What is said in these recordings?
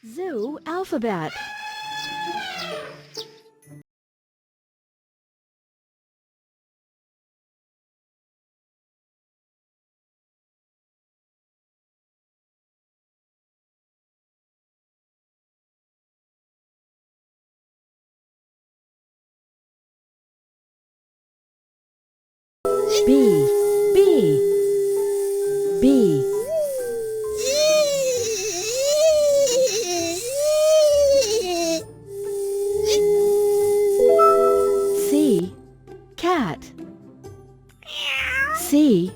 Zoo alphabet. B, B, B. C, cat. C.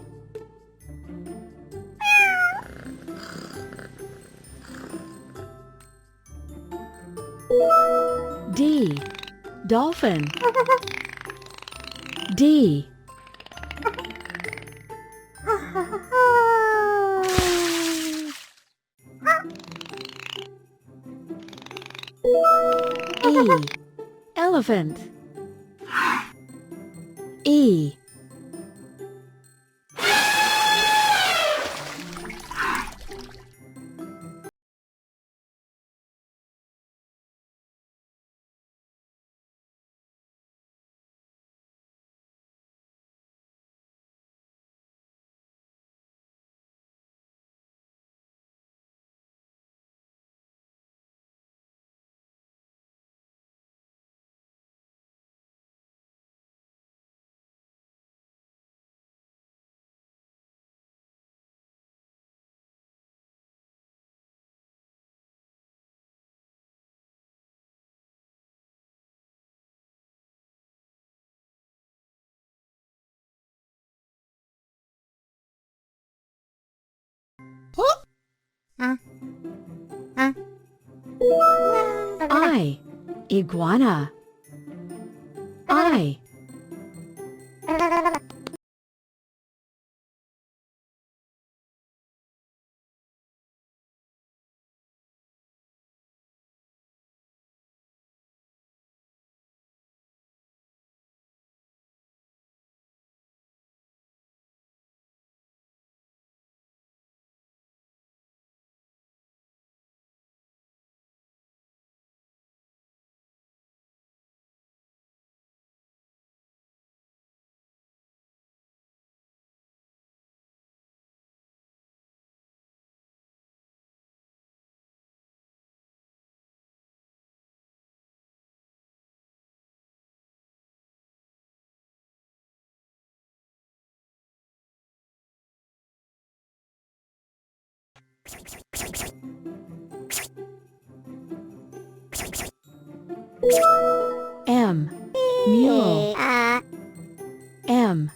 D, dolphin. D. E, elephant. E. I, iguana. I. M, mule. M.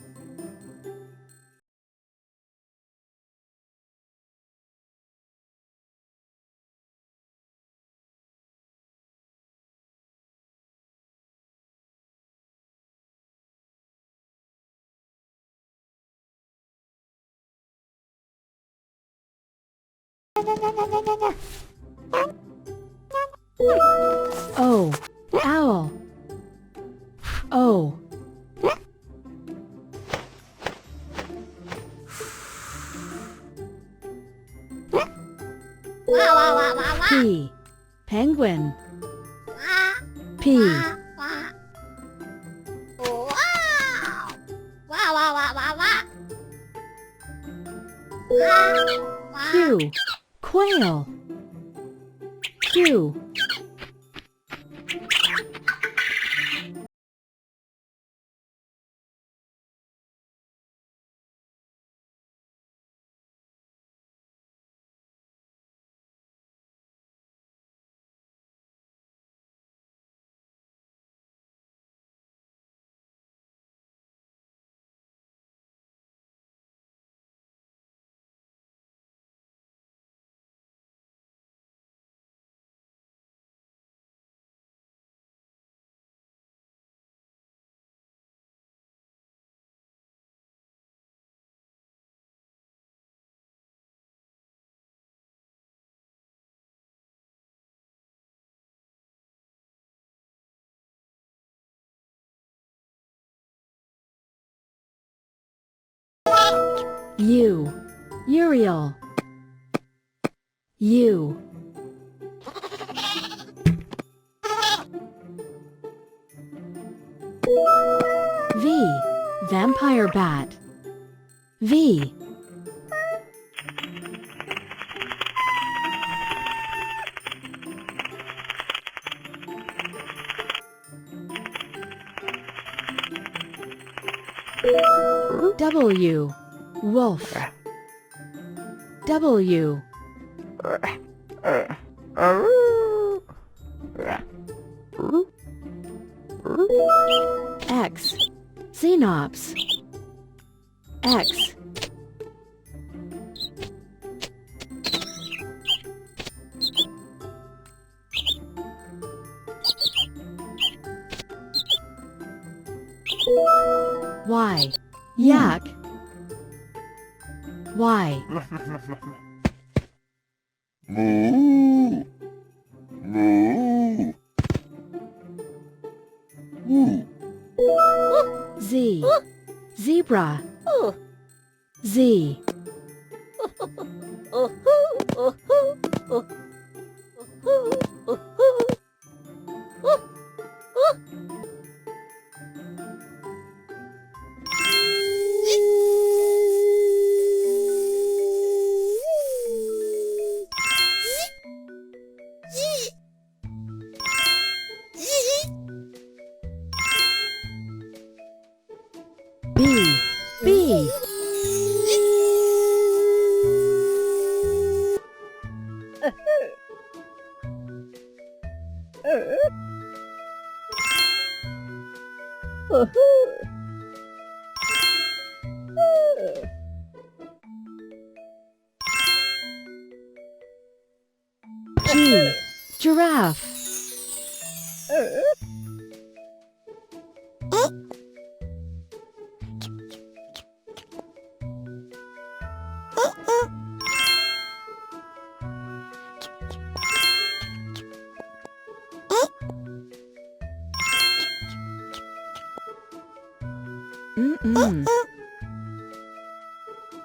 O, owl. O. P, penguin. P. Q, quail. Q. U, Uriel. U. Vampire bat. V. W. Wolf. W. X. Xenops. X. Y. Yak. Y. Moo. Moo. Moo. Z. Zebra. Z. B. B. G. Giraffe. Mm-mm.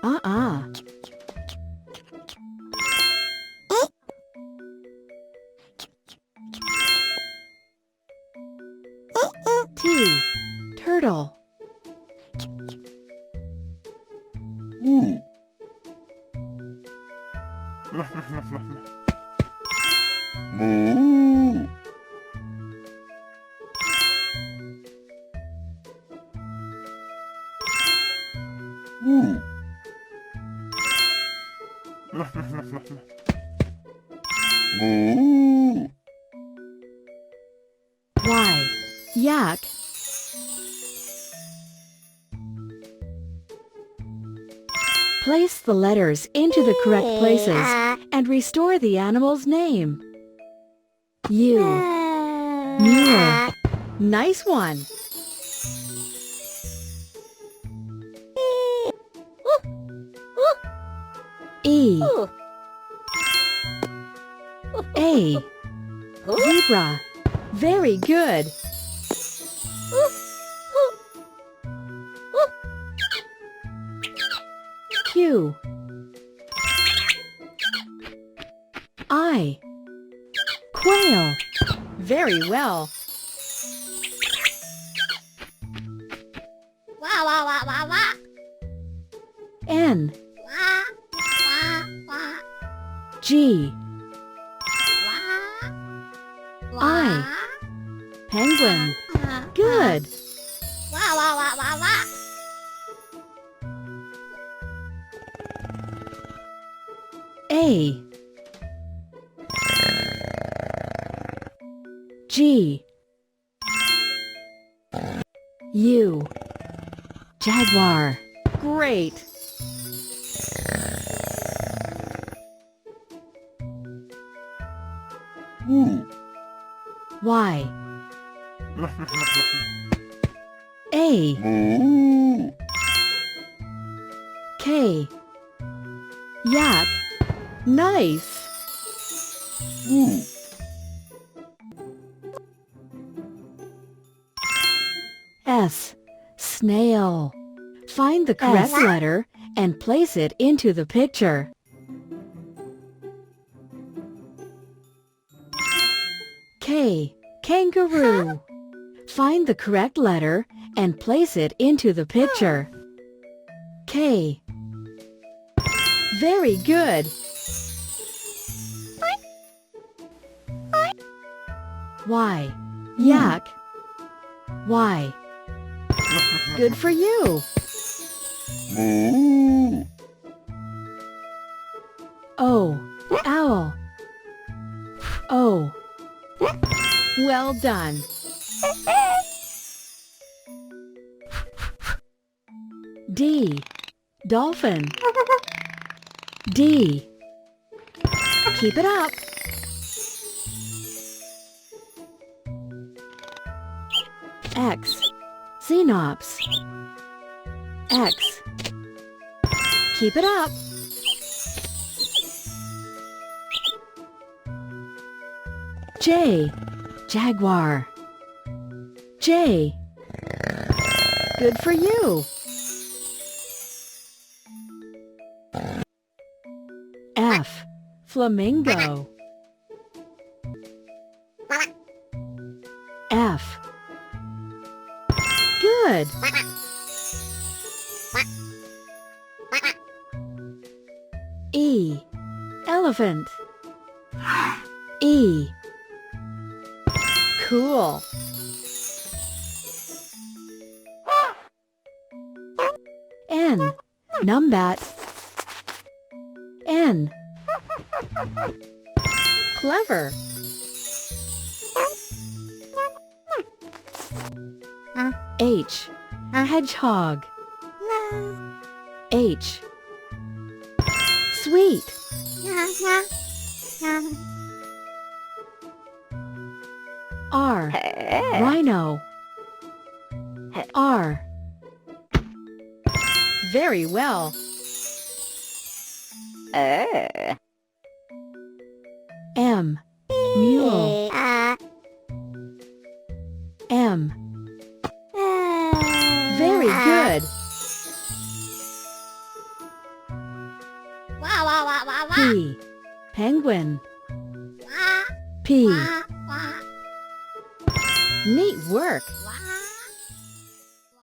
Uh-uh. T. Turtle. Moo. Moo. Moo. Moo. Y. Yak. Place the letters into the correct places and restore the animal's name. U. Mule. Nice one. E. A. Zebra. Very good. Q. I. Quail. Very well. N. G. I. Penguin. Good. A. G. U. Jaguar. Great. Moo. Y. A. Moo. K. Yak. Nice. Moo. S. Snail. Find the correct letter and place it into the picture. K. Kangaroo. Find the correct letter and place it into the picture. K. Very good. Y. Yak. Y. Good for you. Moo. O. Owl. O. Well done. D. Dolphin. D. Keep it up. X. Xenops. X. Keep it up. J. Jaguar. J. Good for you. F. Flamingo. F. Good. E. Elephant. E. Cool. N. Numbat. N. Clever. H. Hedgehog. H. Sweet. R. Rhino. R. Very well. M. Mule. M. Very good. P. Penguin. P. Neat work.